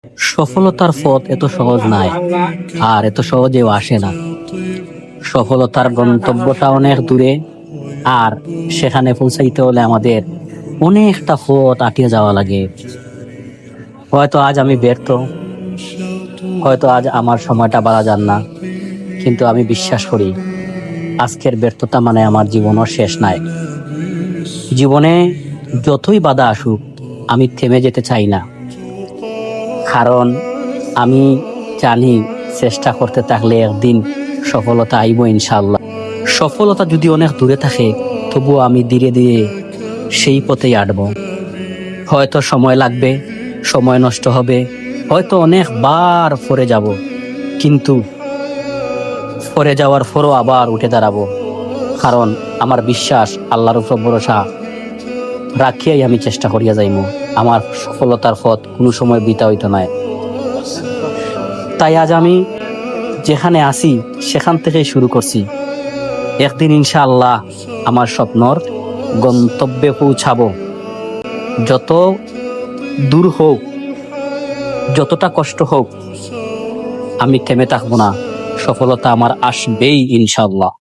সফলতার পথ এত সহজ নয়, আর এত সহজেও আসে না। সফলতার গন্তব্যটা অনেক দূরে, আর সেখানে পৌঁছাইতে হলে আমাদের অনেকটা পথ আটিয়ে যাওয়া লাগে। হয়তো আজ আমি ব্যর্থ, হয়তো আজ আমার সময়টা বাড়া যান না, কিন্তু আমি বিশ্বাস করি আজকের ব্যর্থতা মানে আমার জীবনও শেষ নাই। জীবনে যতই বাধা আসুক, আমি থেমে যেতে চাই না, কারণ আমি জানি চেষ্টা করতে থাকলে একদিন সফলতা আইব ইনশাআল্লাহ। সফলতা যদি অনেক দূরে থাকে, তবুও আমি ধীরে ধীরে সেই পথেই হাঁটব। হয়তো সময় লাগবে, সময় নষ্ট হবে, হয়তো অনেকবার পড়ে যাব, কিন্তু পড়ে যাওয়ার পরও আবার উঠে দাঁড়াবো, কারণ আমার বিশ্বাস আল্লাহর উপর ভরসা রাখিয়াই আমি চেষ্টা করিয়া যাইব। আমার সফলতার পথ কোনো সময় বৃথা হইতো না। তাই আজ আমি যেখানে আছি সেখান থেকেই শুরু করছি। একদিন ইনশাআল্লাহ আমার স্বপ্নর গন্তব্যে পৌঁছাবো। যত দূর হোক, যতটা কষ্ট হোক, আমি থেমে থাকবো না। সফলতা আমার আসবেই ইনশাআল্লাহ।